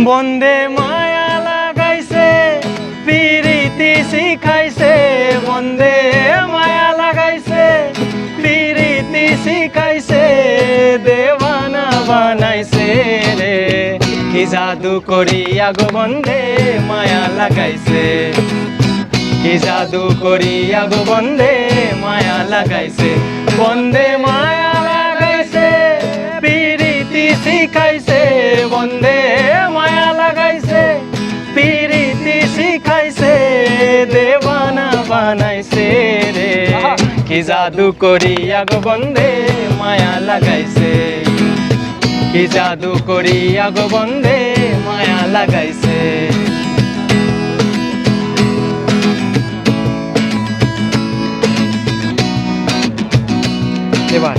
বন্দে মায়া লাগাইছে পিরিতি শিখাইছে, বন্দে মায়া লাগাইছে পিরিতি শিখাইছে, দেওয়ানা বানাইছে রে। কি জাদু করিয়া গো বন্দে মায়া লাগাইছে, কি জাদু করিয়া গো বন্দে মায়া লাগাইছে। বন্দে মায়া লাগাইছে পিরিতি শিখাইছে, বন্দে মায়া লাগাইছে পিরিতি শিখাইছে, দেওয়ানা বানাইছে রে। কি জাদু করিয়া গো বন্দে মায়া লাগাইছে, কি জাদু করিয়া গো বন্দে মায়া লাগাইছে। এবার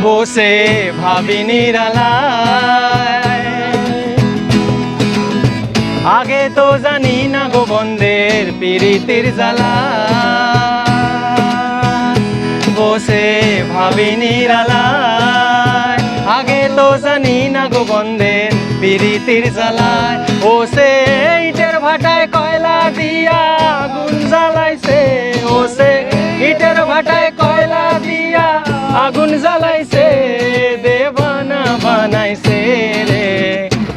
বসে ভাবি নিরালায়, আগে তো জানি না গো বন্দের পিরিতির জ্বালা। বসে ভাবি নিরালায়, আগে তো জানি না গো বন্দের পিরিতির জ্বালায়। ওসে ইটের ভাটায় কয়লা দিয়া আগুন জ্বালাইছে, ওসে ইটের ভাটায় কয়লা দিয়া আগুন জ্বালাইছে, দেওয়ানা বানাইছে রে।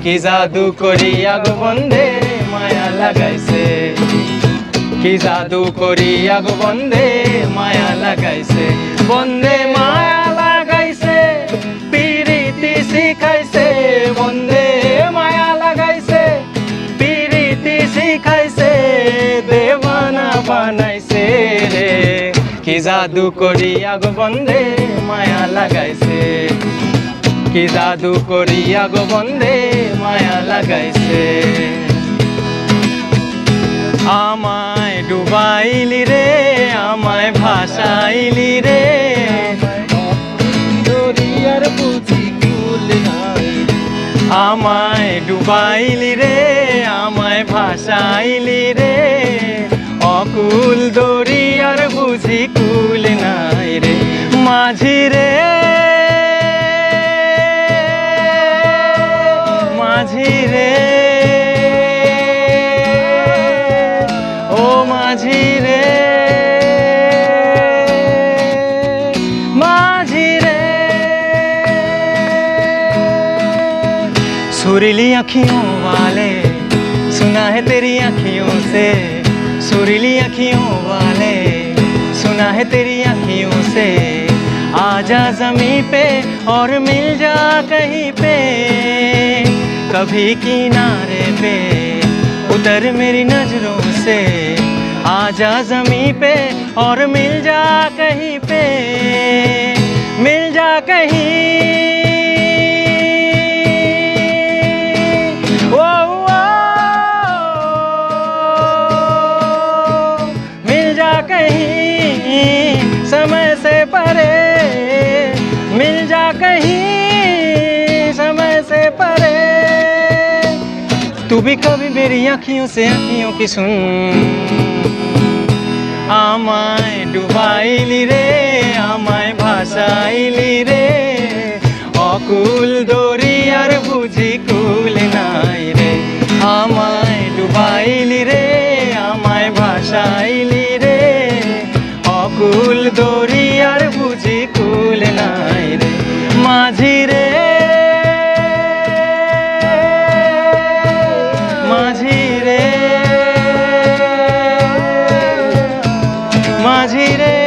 কি জাদু করিয়া গো বন্দে মায়া লাগাইছে, কি জাদু করিয়া গো বন্দে মায়া লাগাইছে। বন্দে মায়া লাগাইছে পিরিতি শিখাইছে, বন্দে মায়া লাগাইছে পিরিতি শিখাইছে, দেওয়ানা বানাইছে রে। কি জাদু করিয়া গো বন্দে মায়া লাগাইছে, কি জাদু করিয়া গো বন্দে মায়া লাগাইছে। আমায় ডুবাইলি রে, আমায় ভাসাইলি রে, দরিয়ার বুঝি কুল নাই। আমায় ডুবাইলি রে, আমায় ভাসাইলি রে, অকুল দরিয়ার বুঝি কুল নাই রে। মাঝি রে, মাঝি রে, ও মাঝি রে, মাঝি रे। सुरीली अखियों वाले सुना है तेरी अखियों से, सुरीली अखियों वाले सुना है तेरी अखियों से। आजा ज़मीं पे और मिल जा कहीं पे, कभी किनारे पे उतर मेरी नजरों से। आजा ज़मीं पे और मिल जा कहीं पे, मिल जा कहीं। ओ मिल जा कहीं समय से परे, मिल जा कहीं समय से परे। तू भी कभी मेरी आँखियों से आँखियों की सुन। আমায় ডুবাইলি রে, আমায় ভাসাইলি রে, অকুল দরিয়ার বুঝি কুল নাই রে। আমায় ডুবাইলি রে, আমায় ভাসাইলি রে, অকুল দরিয়ার বুঝি কুল নাই রে। মাঝি রে, মাঝি রে, মাঝি রে।